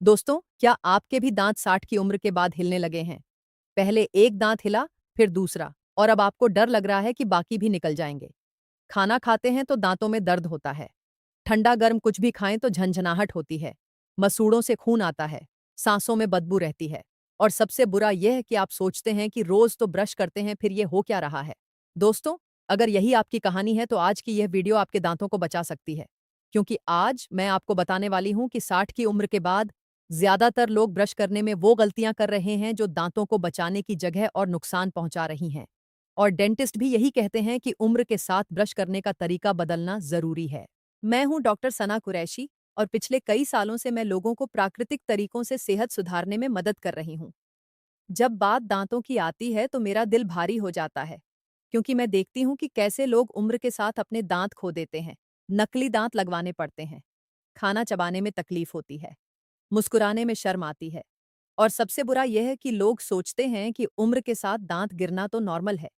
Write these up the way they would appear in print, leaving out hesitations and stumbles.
दोस्तों, क्या आपके भी दांत 60 की उम्र के बाद हिलने लगे हैं? पहले एक दांत हिला, फिर दूसरा, और अब आपको डर लग रहा है कि बाकी भी निकल जाएंगे। खाना खाते हैं तो दांतों में दर्द होता है। ठंडा गर्म कुछ भी खाएं तो झंझनाहट होती है। मसूड़ों से खून आता है। सांसों में बदबू रहती है। और सबसे बुरा यह है कि आप सोचते हैं कि रोज तो ब्रश करते हैं, फिर ये हो क्या रहा है। दोस्तों, अगर यही आपकी कहानी है तो आज की यह वीडियो आपके दांतों को बचा सकती है। क्योंकि आज मैं आपको बताने वाली हूं कि 60 की उम्र के बाद ज्यादातर लोग ब्रश करने में वो गलतियां कर रहे हैं जो दांतों को बचाने की जगह और नुकसान पहुंचा रही हैं। और डेंटिस्ट भी यही कहते हैं कि उम्र के साथ ब्रश करने का तरीका बदलना जरूरी है। मैं हूं डॉक्टर सना कुरैशी, और पिछले कई सालों से मैं लोगों को प्राकृतिक तरीकों से सेहत सुधारने में मदद कर रही हूं। जब बात दांतों की आती है तो मेरा दिल भारी हो जाता है, क्योंकि मैं देखती हूं कि कैसे लोग उम्र के साथ अपने दांत खो देते हैं। नकली दांत लगवाने पड़ते हैं। खाना चबाने में तकलीफ होती है। मुस्कुराने में शर्म आती है। और सबसे बुरा यह है कि लोग सोचते हैं कि उम्र के साथ दांत गिरना तो नॉर्मल है।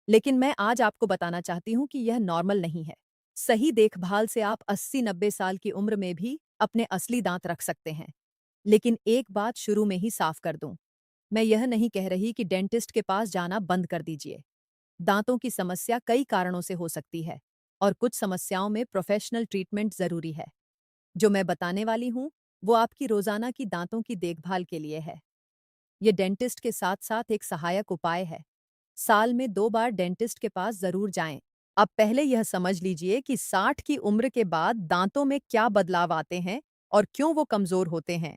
लेकिन मैं आज आपको बताना चाहती हूँ कि यह नॉर्मल नहीं है। सही देखभाल से आप 80-90 साल की उम्र में भी अपने असली दांत रख सकते हैं। लेकिन एक बात शुरू में ही साफ कर दूं, मैं यह नहीं कह रही कि डेंटिस्ट के पास जाना बंद कर दीजिए। दांतों की समस्या कई कारणों से हो सकती है, और कुछ समस्याओं में प्रोफेशनल ट्रीटमेंट जरूरी है। जो मैं बताने वाली हूँ, वो आपकी रोजाना की दांतों की देखभाल के लिए है। ये डेंटिस्ट के साथ साथ एक सहायक उपाय है। साल में 2 बार डेंटिस्ट के पास जरूर जाएं। अब पहले यह समझ लीजिए कि 60 की उम्र के बाद दांतों में क्या बदलाव आते हैं और क्यों वो कमजोर होते हैं।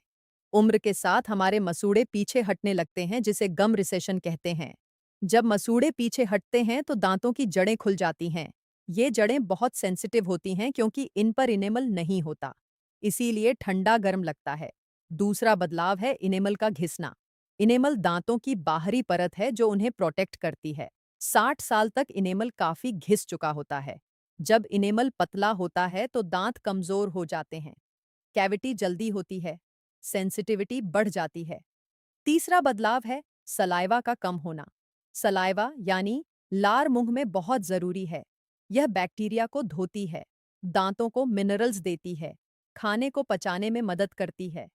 उम्र के साथ हमारे मसूड़े पीछे हटने लगते हैं, जिसे गम रिसेशन कहते हैं। जब मसूड़े पीछे हटते हैं तो दांतों की जड़ें खुल जाती हैं। ये जड़ें बहुत सेंसिटिव होती हैं क्योंकि इन पर इनेमल नहीं होता। इसीलिए ठंडा गर्म लगता है। दूसरा बदलाव है इनेमल का घिसना। इनेमल दांतों की बाहरी परत है जो उन्हें प्रोटेक्ट करती है। 60 साल तक इनेमल काफी घिस चुका होता है। जब इनेमल पतला होता है तो दांत कमजोर हो जाते हैं। कैविटी जल्दी होती है। सेंसिटिविटी बढ़ जाती है। तीसरा बदलाव है सलाइवा का कम होना। सलाइवा यानी लार मुंह में बहुत जरूरी है। यह बैक्टीरिया को धोती है। दांतों को मिनरल्स देती है। खाने को पचाने में मदद करती है।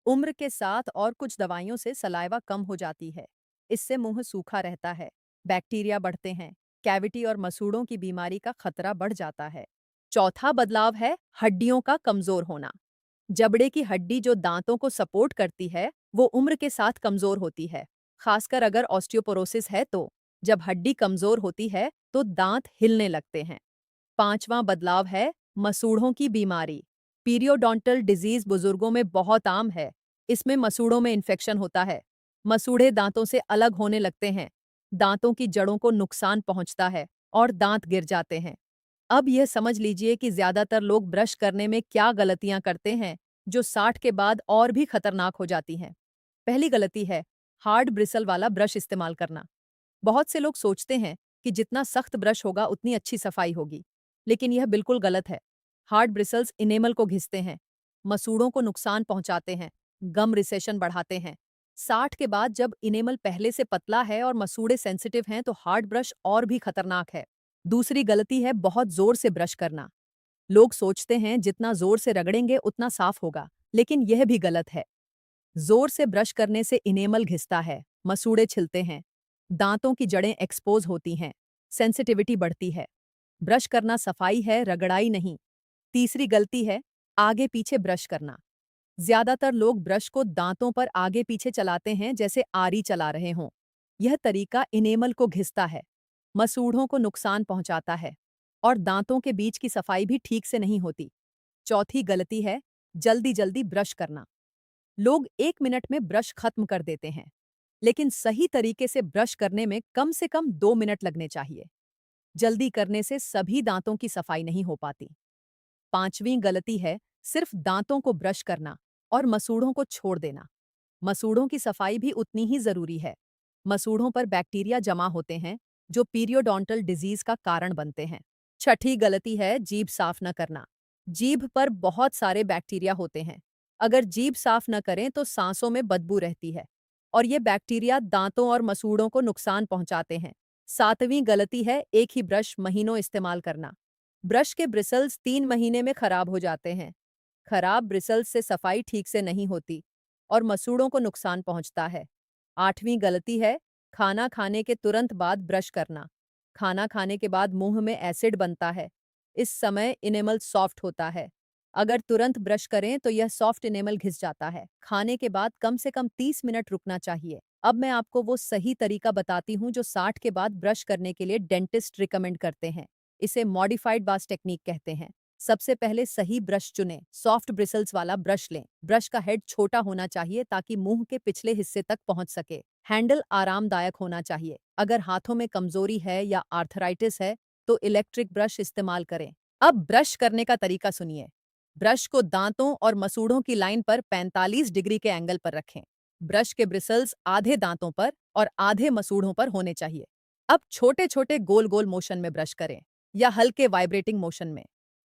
उम्र के साथ और कुछ दवाइयों से सलाइवा कम हो जाती है। इससे मुंह सूखा रहता है। बैक्टीरिया बढ़ते हैं। कैविटी और मसूड़ों की बीमारी का खतरा बढ़ जाता है। चौथा बदलाव है हड्डियों का कमजोर होना। जबड़े की हड्डी जो दांतों को सपोर्ट करती है, वो उम्र के साथ कमजोर होती है। खासकर अगर ऑस्टियोपोरोसिस है तो। जब हड्डी कमजोर होती है तो दांत हिलने लगते हैं। पांचवां बदलाव है मसूड़ों की बीमारी। पीरियोडोंटल डिजीज बुजुर्गों में बहुत आम है। इसमें मसूड़ों में इन्फेक्शन होता है। मसूड़े दांतों से अलग होने लगते हैं। दांतों की जड़ों को नुकसान पहुंचता है और दांत गिर जाते हैं। अब यह समझ लीजिए कि ज्यादातर लोग ब्रश करने में क्या गलतियां करते हैं, जो 60 के बाद और भी खतरनाक हो जाती हैं। पहली गलती है हार्ड ब्रिसल वाला ब्रश इस्तेमाल करना। बहुत से लोग सोचते हैं कि जितना सख्त ब्रश होगा उतनी अच्छी सफाई होगी, लेकिन यह बिल्कुल गलत है। हार्ड ब्रिसल्स इनेमल को घिसते हैं। मसूड़ों को नुकसान पहुंचाते हैं। गम रिसेशन बढ़ाते हैं। 60 के बाद जब इनेमल पहले से पतला है और मसूड़े सेंसिटिव हैं तो हार्ड ब्रश और भी खतरनाक है। दूसरी गलती है बहुत जोर से ब्रश करना। लोग सोचते हैं जितना जोर से रगड़ेंगे उतना साफ होगा, लेकिन यह भी गलत है। जोर से ब्रश करने से इनेमल घिसता है। मसूड़े छिलते हैं। दांतों की जड़ें एक्सपोज होती हैं। सेंसिटिविटी बढ़ती है। ब्रश करना सफाई है, रगड़ाई नहीं। तीसरी गलती है आगे पीछे ब्रश करना। ज्यादातर लोग ब्रश को दांतों पर आगे पीछे चलाते हैं, जैसे आरी चला रहे हों। यह तरीका इनेमल को घिसता है। मसूड़ों को नुकसान पहुंचाता है। और दांतों के बीच की सफाई भी ठीक से नहीं होती। चौथी गलती है जल्दी जल्दी ब्रश करना। लोग 1 मिनट में ब्रश खत्म कर देते हैं, लेकिन सही तरीके से कम 2 मिनट लगने चाहिए। जल्दी करने से सभी दांतों की सफाई नहीं हो पाती। पांचवी गलती है सिर्फ दांतों को ब्रश करना और मसूड़ों को छोड़ देना। मसूड़ों की सफाई भी उतनी ही जरूरी है। मसूड़ों पर बैक्टीरिया जमा होते हैं, जो पीरियोडोंटल डिजीज का कारण बनते हैं। छठी गलती है जीभ साफ न करना। जीभ पर बहुत सारे बैक्टीरिया होते हैं। अगर जीभ साफ न करें तो सांसों में बदबू रहती है, और ये बैक्टीरिया दांतों और मसूड़ों को नुकसान पहुंचाते हैं। सातवीं गलती है एक ही ब्रश महीनों इस्तेमाल करना। ब्रश के ब्रिसल्स 3 महीने में खराब हो जाते हैं। खराब ब्रिसल्स से सफाई ठीक से नहीं होती, और मसूड़ों को नुकसान पहुंचता है। 8वीं गलती है खाना खाने के तुरंत बाद ब्रश करना। खाना खाने के बाद मुंह में एसिड बनता है। इस समय इनेमल सॉफ्ट होता है। अगर तुरंत ब्रश करें तो यह सॉफ्ट इनेमल घिस जाता है। खाने के बाद कम से कम 30 मिनट रुकना चाहिए। अब मैं आपको वो सही तरीका बताती हूँ जो 60 के बाद ब्रश करने के लिए डेंटिस्ट रिकमेंड करते हैं। इसे मॉडिफाइड बास टेक्निक कहते हैं। सबसे पहले सही ब्रश चुनें। सॉफ्ट ब्रिसल्स वाला ब्रश लें। ब्रश का हेड छोटा होना चाहिए ताकि मुंह के पिछले हिस्से तक पहुंच सके। हैंडल आरामदायक होना चाहिए। अगर हाथों में कमजोरी है या आर्थराइटिस है तो इलेक्ट्रिक ब्रश इस्तेमाल करें। अब ब्रश करने का तरीका सुनिए। ब्रश को दांतों और मसूड़ों की लाइन पर 45 डिग्री के एंगल पर रखें। ब्रश के ब्रिसल्स आधे दांतों पर और आधे मसूड़ों पर होने चाहिए। अब छोटे छोटे गोल गोल मोशन में ब्रश करें या हल्के वाइब्रेटिंग मोशन में।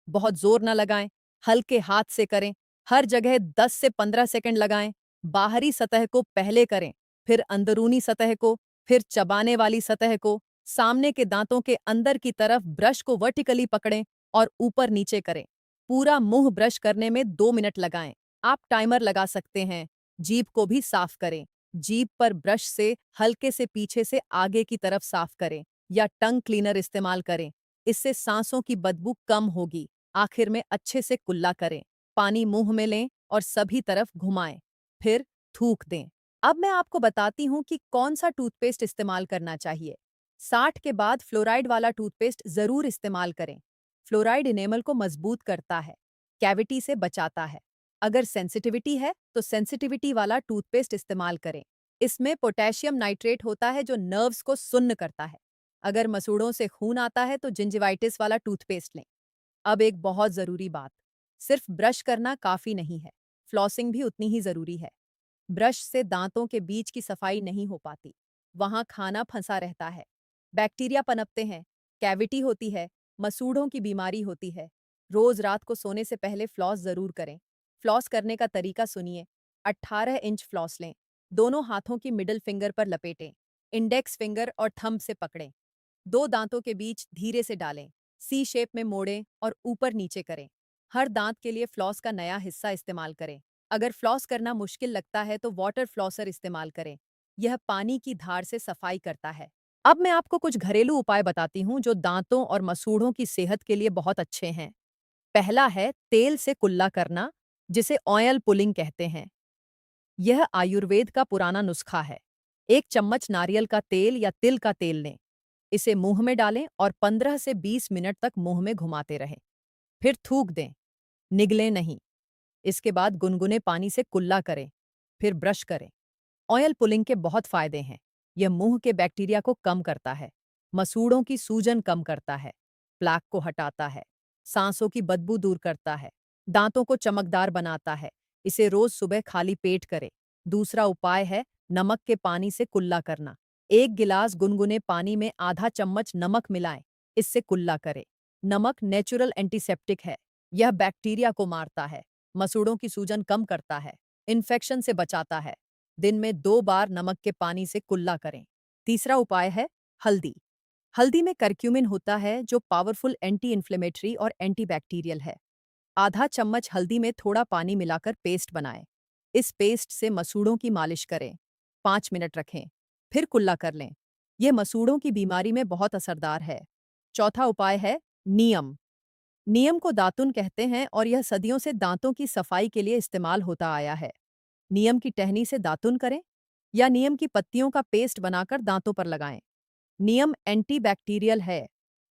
बहुत जोर न लगाएं, हल्के हाथ से करें। हर जगह 10 से 15 सेकंड लगाएं। बाहरी सतह को पहले करें, फिर अंदरूनी सतह को, फिर चबाने वाली सतह को। सामने के दांतों के अंदर की तरफ ब्रश को वर्टिकली पकड़ें और ऊपर नीचे करें। पूरा मुंह ब्रश करने में 2 मिनट लगाएं। आप टाइमर लगा सकते हैं। जीभ को भी साफ करें। जीभ पर ब्रश से हल्के से पीछे से आगे की तरफ साफ करें या टंग क्लीनर इस्तेमाल करें। इससे सांसों की बदबू कम होगी। आखिर में अच्छे से कुल्ला करें। पानी मुंह में लें और सभी तरफ घुमाएं। फिर थूक दें। अब मैं आपको बताती हूँ कि कौन सा टूथपेस्ट इस्तेमाल करना चाहिए। 60 के बाद फ्लोराइड वाला टूथपेस्ट जरूर इस्तेमाल करें। फ्लोराइड इनेमल को मजबूत करता है, कैविटी से बचाता है। अगर सेंसिटिविटी है तो सेंसिटिविटी वाला टूथपेस्ट इस्तेमाल करें। इसमें पोटेशियम नाइट्रेट होता है जो नर्व्स को सुन्न करता है। अगर मसूड़ों से खून आता है तो जिंजिवाइटिस वाला टूथपेस्ट लें। अब एक बहुत जरूरी बात, सिर्फ ब्रश करना काफी नहीं है, फ्लॉसिंग भी उतनी ही जरूरी है। ब्रश से दांतों के बीच की सफाई नहीं हो पाती। वहां खाना फंसा रहता है, बैक्टीरिया पनपते हैं, कैविटी होती है, मसूड़ों की बीमारी होती है। रोज रात को सोने से पहले फ्लॉस जरूर करें। फ्लॉस करने का तरीका सुनिए। 18 इंच फ्लॉस लें। दोनों हाथों की मिडिल फिंगर पर लपेटें। इंडेक्स फिंगर और थंब से पकड़ें। दो दांतों के बीच धीरे से डालें। सी शेप में मोड़ें और ऊपर नीचे करें। हर दांत के लिए फ्लॉस का नया हिस्सा इस्तेमाल करें। अगर फ्लॉस करना मुश्किल लगता है तो वाटर फ्लॉसर इस्तेमाल करें। यह पानी की धार से सफाई करता है। अब मैं आपको कुछ घरेलू उपाय बताती हूँ जो दांतों और मसूड़ों की सेहत के लिए बहुत अच्छे हैं। पहला है तेल से कुल्ला करना, जिसे ऑयल पुलिंग कहते हैं। यह आयुर्वेद का पुराना नुस्खा है। 1 चम्मच नारियल का तेल या तिल का तेल लें। इसे मुंह में डालें और 15 से 20 मिनट तक मुंह में घुमाते रहें। फिर थूक दें, निगलें नहीं। इसके बाद गुनगुने पानी से कुल्ला करें, फिर ब्रश करें। ऑयल पुलिंग के बहुत फायदे हैं। यह मुंह के बैक्टीरिया को कम करता है, मसूड़ों की सूजन कम करता है, प्लाक को हटाता है, सांसों की बदबू दूर करता है, दांतों को चमकदार बनाता है। इसे रोज सुबह खाली पेट करें। दूसरा उपाय है नमक के पानी से कुल्ला करना। 1 गिलास गुनगुने पानी में आधा चम्मच नमक मिलाएं। इससे कुल्ला करें। नमक नेचुरल एंटीसेप्टिक है। यह बैक्टीरिया को मारता है, मसूड़ों की सूजन कम करता है, इन्फेक्शन से बचाता है। दिन में 2 बार नमक के पानी से कुल्ला करें। तीसरा उपाय है हल्दी। हल्दी में करक्यूमिन होता है जो पावरफुल एंटी इन्फ्लेमेटरी और एंटीबैक्टीरियल है। आधा चम्मच हल्दी में थोड़ा पानी मिलाकर पेस्ट बनाएं। इस पेस्ट से मसूड़ों की मालिश करें। 5 मिनट रखें, फिर कुल्ला कर लें। यह मसूड़ों की बीमारी में बहुत असरदार है। चौथा उपाय है नीम। नीम को दातुन कहते हैं और यह सदियों से दांतों की सफाई के लिए इस्तेमाल होता आया है। नीम की टहनी से दातुन करें या नीम की पत्तियों का पेस्ट बनाकर दांतों पर लगाएं। नीम एंटीबैक्टीरियल है,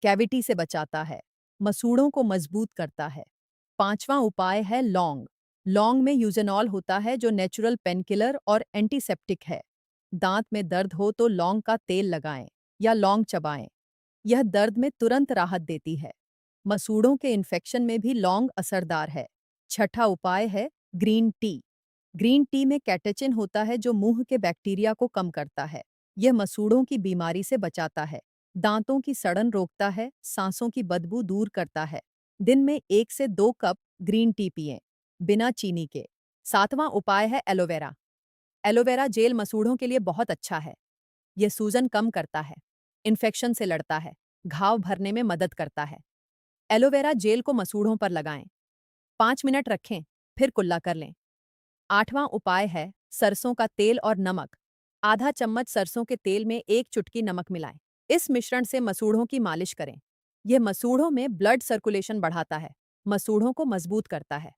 कैविटी से बचाता है, मसूड़ों को मजबूत करता है। पांचवा उपाय है लौंग। लौंग में यूजेनॉल होता है जो नेचुरल पेनकिलर और एंटीसेप्टिक है। दांत में दर्द हो तो लौंग का तेल लगाएं या लौंग चबाएं। यह दर्द में तुरंत राहत देती है। मसूड़ों के इन्फेक्शन में भी लौंग असरदार है। छठा उपाय है ग्रीन टी। ग्रीन टी में कैटेचिन होता है जो मुंह के बैक्टीरिया को कम करता है। यह मसूड़ों की बीमारी से बचाता है, दांतों की सड़न रोकता है, सांसों की बदबू दूर करता है। दिन में 1 से 2 कप ग्रीन टी पिएं, बिना चीनी के। सातवां उपाय है एलोवेरा। एलोवेरा जेल मसूड़ों के लिए बहुत अच्छा है। यह सूजन कम करता है, इन्फेक्शन से लड़ता है, घाव भरने में मदद करता है। एलोवेरा जेल को मसूड़ों पर लगाएं। 5 मिनट रखें, फिर कुल्ला कर लें। आठवां उपाय है सरसों का तेल और नमक। आधा चम्मच सरसों के तेल में 1 चुटकी नमक मिलाएं। इस मिश्रण से मसूड़ों की मालिश करें। यह मसूड़ों में ब्लड सर्कुलेशन बढ़ाता है, मसूड़ों को मजबूत करता है।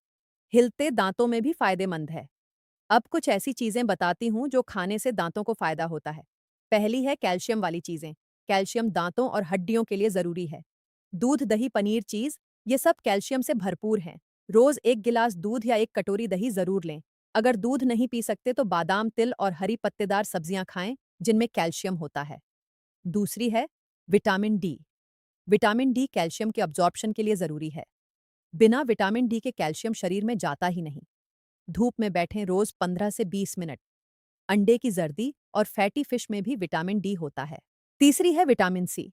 हिलते दांतों में भी फायदेमंद है। अब कुछ ऐसी चीजें बताती हूँ जो खाने से दांतों को फायदा होता है। पहली है कैल्शियम वाली चीजें। कैल्शियम दांतों और हड्डियों के लिए जरूरी है। दूध, दही, पनीर, चीज, ये सब कैल्शियम से भरपूर हैं। रोज 1 गिलास दूध या 1 कटोरी दही जरूर लें। अगर दूध नहीं पी सकते तो बादाम, तिल और हरी पत्तेदार सब्जियां खाएं, जिनमें कैल्शियम होता है। दूसरी है vitamin D. Vitamin D calcium के अब्जॉर्प्शन के लिए जरूरी है। बिना विटामिन डी के कैल्शियम शरीर में जाता ही नहीं। धूप में बैठें रोज 15 से 20 मिनट। अंडे की जर्दी और फैटी फिश में भी विटामिन डी होता है। तीसरी है विटामिन सी।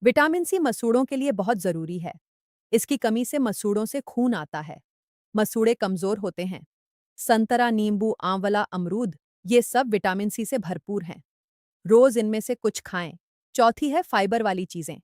विटामिन सी मसूड़ों के लिए बहुत जरूरी है। इसकी कमी से मसूड़ों से खून आता है। मसूड़े कमजोर होते हैं। संतरा, नींबू, आंवला, अमरूद, ये सब विटामिन सी से भरपूर हैं। रोज इनमें से कुछ खाएं। चौथी है फाइबर वाली चीजें।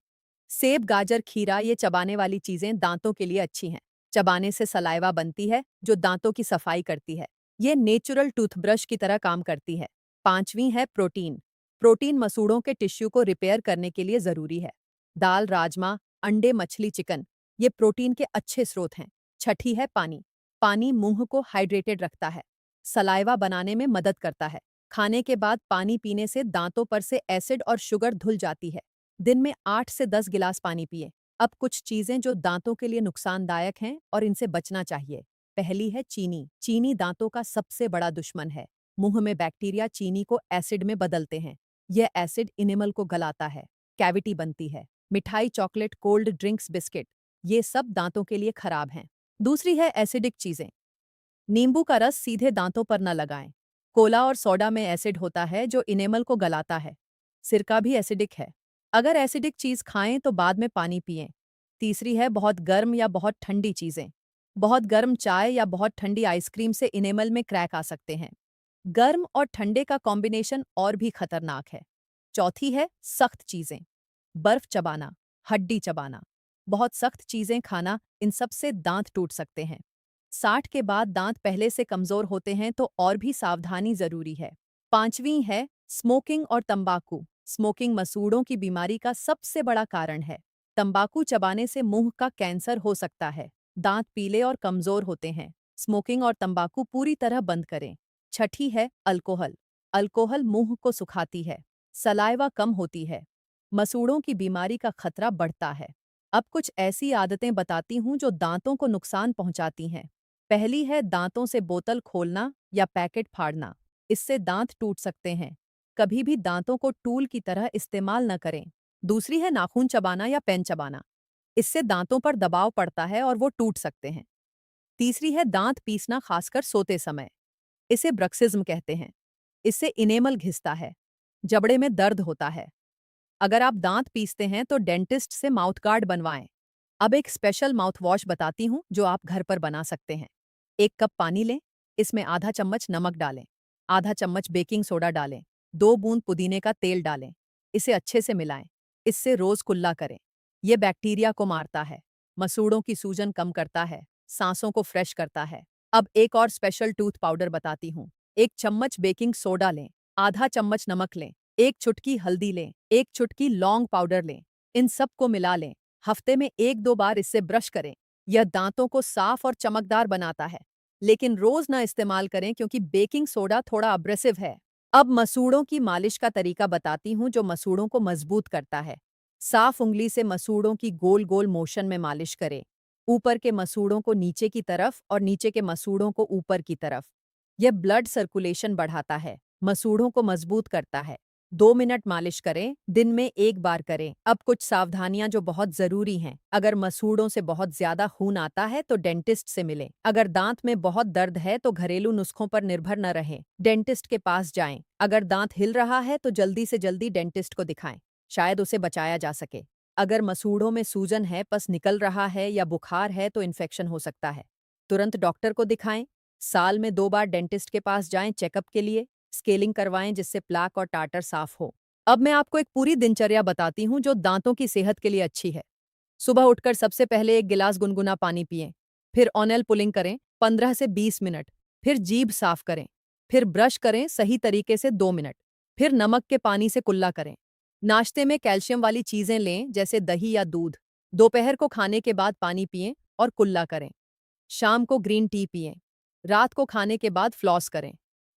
सेब, गाजर, खीरा, ये चबाने वाली चीजें दांतों के लिए अच्छी हैं। चबाने से सलाइवा बनती है जो दांतों की सफाई करती है। ये नेचुरल टूथब्रश की तरह काम करती है। पांचवी है प्रोटीन। प्रोटीन मसूड़ों के टिश्यू को रिपेयर करने के लिए जरूरी है। दाल, राजमा, अंडे, मछली, चिकन, ये प्रोटीन के अच्छे स्रोत हैं। छठी है पानी। पानी मुंह को हाइड्रेटेड रखता है, सलाइवा बनाने में मदद करता है। खाने के बाद पानी पीने से दांतों पर से एसिड और शुगर धुल जाती है। दिन में 8 से 10 गिलास पानी पिए। अब कुछ चीजें जो दांतों के लिए नुकसानदायक हैं और इनसे बचना चाहिए। पहली है चीनी। चीनी दांतों का सबसे बड़ा दुश्मन है। मुंह में बैक्टीरिया चीनी को एसिड में बदलते हैं। यह एसिड इनेमल को गलाता है, कैविटी बनती है। मिठाई, चॉकलेट, कोल्ड ड्रिंक्स, बिस्किट, ये सब दांतों के लिए खराब हैं। दूसरी है एसिडिक चीजें। नींबू का रस सीधे दांतों पर न लगाएं। कोला और सोडा में एसिड होता है जो इनेमल को गलाता है। सिरका भी एसिडिक है। अगर एसिडिक चीज खाएं तो बाद में पानी पिएं। तीसरी है बहुत गर्म या बहुत ठंडी चीजें। बहुत गर्म चाय या बहुत ठंडी आइसक्रीम से इनेमल में क्रैक आ सकते हैं। गर्म और ठंडे का कॉम्बिनेशन और भी खतरनाक है। चौथी है सख्त चीजें। बर्फ चबाना, हड्डी चबाना, बहुत सख्त चीजें खाना, इन सब से दांत टूट सकते हैं। 60 के बाद दांत पहले से कमजोर होते हैं तो और भी सावधानी जरूरी है। पांचवी है स्मोकिंग और तंबाकू। स्मोकिंग मसूड़ों की बीमारी का सबसे बड़ा कारण है। तंबाकू चबाने से मुंह का कैंसर हो सकता है। दांत पीले और कमजोर होते हैं। स्मोकिंग और तंबाकू पूरी तरह बंद करें। छठी है अल्कोहल। अल्कोहल मुंह को सुखाती है, सलाइवा कम होती है। मसूड़ों की बीमारी का खतरा बढ़ता है। अब कुछ ऐसी आदतें बताती हूँ जो दांतों को नुकसान पहुंचाती हैं। पहली है दांतों से बोतल खोलना या पैकेट फाड़ना। इससे दांत टूट सकते हैं। कभी भी दांतों को टूल की तरह इस्तेमाल न करें। दूसरी है नाखून चबाना या पेन चबाना। इससे दांतों पर दबाव पड़ता है और वो टूट सकते हैं। तीसरी है दांत पीसना, खासकर सोते समय। इसे ब्रक्सिज्म कहते हैं। इससे इनेमल घिसता है, जबड़े में दर्द होता है। अगर आप दांत पीसते हैं तो डेंटिस्ट से माउथ गार्ड बनवाएं। अब एक स्पेशल माउथ वॉश बताती हूँ जो आप घर पर बना सकते हैं। 1 कप पानी लें, इसमें आधा चम्मच नमक डालें, आधा चम्मच बेकिंग सोडा डालें, 2 बूंद पुदीने का तेल डालें। इसे अच्छे से मिलाएं। इससे रोज कुल्ला करें। यह बैक्टीरिया को मारता है, मसूड़ों की सूजन कम करता है, सांसों को फ्रेश करता है। अब एक और स्पेशल टूथ पाउडर बताती हूँ। 1 चम्मच बेकिंग सोडा लें, आधा चम्मच नमक लें, 1 चुटकी हल्दी लें, 1 चुटकी लौंग पाउडर लें। इन सबको मिला लें। हफ्ते में 1-2 बार इससे ब्रश करें। यह दांतों को साफ और चमकदार बनाता है। लेकिन रोज ना इस्तेमाल करें क्योंकि बेकिंग सोडा थोड़ा अब्रेसिव है। अब मसूड़ों की मालिश का तरीका बताती हूँ जो मसूड़ों को मजबूत करता है। साफ उंगली से मसूड़ों की गोल गोल मोशन में मालिश करें। ऊपर के मसूड़ों को नीचे की तरफ और नीचे के मसूड़ों को ऊपर की तरफ। यह ब्लड सर्कुलेशन बढ़ाता है, मसूड़ों को मजबूत करता है। 2 मिनट मालिश करें, दिन में 1 बार करें। अब कुछ सावधानियां जो बहुत जरूरी हैं। अगर मसूड़ों से बहुत ज्यादा खून आता है तो डेंटिस्ट से मिलें। अगर दांत में बहुत दर्द है तो घरेलू नुस्खों पर निर्भर न रहें, डेंटिस्ट के पास जाएं। अगर दांत हिल रहा है तो जल्दी से जल्दी डेंटिस्ट को दिखाएं, शायद उसे बचाया जा सके। अगर मसूड़ों में सूजन है, पस निकल रहा है या बुखार है तो इन्फेक्शन हो सकता है। तुरंत डॉक्टर को दिखाएं। साल में 2 बार डेंटिस्ट के पास जाएं चेकअप के लिए। स्केलिंग करवाएं जिससे प्लाक और टाटर साफ हो। अब मैं आपको एक पूरी दिनचर्या बताती हूँ जो दांतों की सेहत के लिए अच्छी है। सुबह उठकर सबसे पहले 1 गिलास गुनगुना पानी पिएं। फिर ओनल पुलिंग करें 15 से 20 मिनट। फिर जीभ साफ करें। फिर ब्रश करें सही तरीके से 2 मिनट। फिर नमक के पानी से कुल्ला करें। नाश्ते में कैल्शियम वाली चीजें लें जैसे दही या दूध। दोपहर को खाने के बाद पानी पिएं और कुल्ला करें। शाम को ग्रीन टी पिएं। रात को खाने के बाद फ्लॉस करें।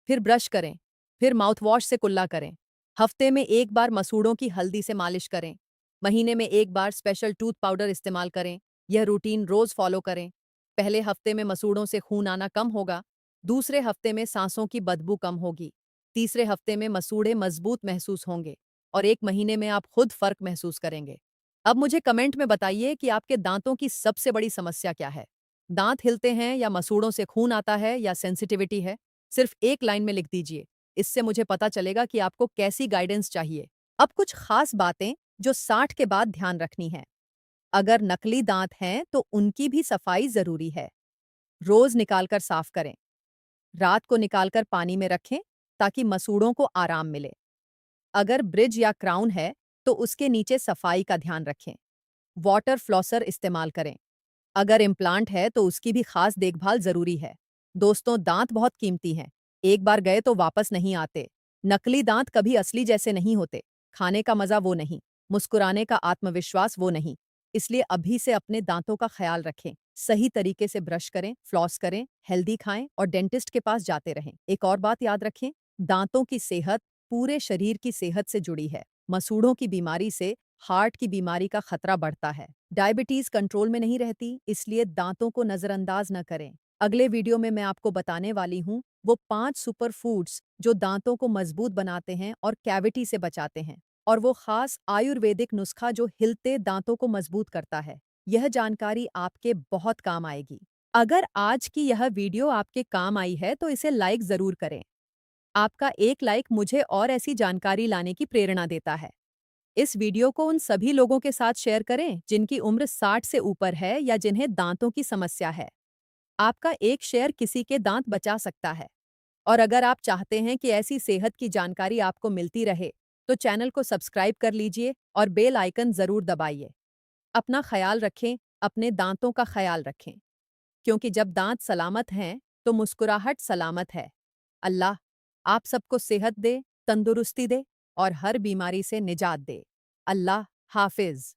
फिर ब्रश करें। फिर माउथवॉश से कुल्ला करें। हफ्ते में एक बार मसूड़ों की हल्दी से मालिश करें। महीने में एक बार स्पेशल टूथ पाउडर इस्तेमाल करें। यह रूटीन रोज फॉलो करें। पहले हफ्ते में मसूड़ों से खून आना कम होगा। दूसरे हफ्ते में सांसों की बदबू कम होगी। तीसरे हफ्ते में मसूड़े मजबूत महसूस होंगे। और 1 महीने में आप खुद फर्क महसूस करेंगे। अब मुझे कमेंट में बताइए कि आपके दांतों की सबसे बड़ी समस्या क्या है। दांत हिलते हैं या मसूड़ों से खून आता है या सेंसिटिविटी है? सिर्फ एक लाइन में लिख दीजिए। इससे मुझे पता चलेगा कि आपको कैसी गाइडेंस चाहिए। अब कुछ खास बातें जो 60 के बाद ध्यान रखनी है। अगर नकली दांत हैं तो उनकी भी सफाई जरूरी है। रोज निकालकर साफ करें। रात को निकालकर पानी में रखें ताकि मसूड़ों को आराम मिले। अगर ब्रिज या क्राउन है तो उसके नीचे सफाई का ध्यान रखें। वाटर फ्लॉसर इस्तेमाल करें। अगर इम्प्लांट है तो उसकी भी खास देखभाल जरूरी है। दोस्तों, दांत बहुत कीमती हैं। एक बार गए तो वापस नहीं आते। नकली दांत कभी असली जैसे नहीं होते। खाने का मजा वो नहीं, मुस्कुराने का आत्मविश्वास वो नहीं। इसलिए अभी से अपने दांतों का ख्याल रखें। सही तरीके से ब्रश करें, फ्लॉस करें, हेल्दी खाएं और डेंटिस्ट के पास जाते रहें। एक और बात याद रखें, दांतों की सेहत पूरे शरीर की सेहत से जुड़ी है। मसूड़ों की बीमारी से हार्ट की बीमारी का खतरा बढ़ता है। डायबिटीज कंट्रोल में नहीं रहती, इसलिए दांतों को नजरअंदाज न करें। अगले वीडियो में मैं आपको बताने वाली हूँ वो 5 सुपर फूड्स जो दांतों को मजबूत बनाते हैं और कैविटी से बचाते हैं, और वो खास आयुर्वेदिक नुस्खा जो हिलते दांतों को मजबूत करता है। यह जानकारी आपके बहुत काम आएगी। अगर आज की यह वीडियो आपके काम आई है तो इसे लाइक जरूर करें। आपका एक लाइक मुझे और ऐसी जानकारी लाने की प्रेरणा देता है। इस वीडियो को उन सभी लोगों के साथ शेयर करें जिनकी उम्र 60 से ऊपर है या जिन्हें दांतों की समस्या है। आपका एक शेयर किसी के दांत बचा सकता है। और अगर आप चाहते हैं कि ऐसी सेहत की जानकारी आपको मिलती रहे, तो चैनल को सब्सक्राइब कर लीजिए और बेल आइकन जरूर दबाइए। अपना ख्याल रखें, अपने दांतों का ख्याल रखें, क्योंकि जब दांत सलामत हैं, तो मुस्कुराहट सलामत है। अल्लाह आप सबको सेहत दे, तंदुरुस्ती दे और हर बीमारी से निजात दे। अल्लाह हाफिज।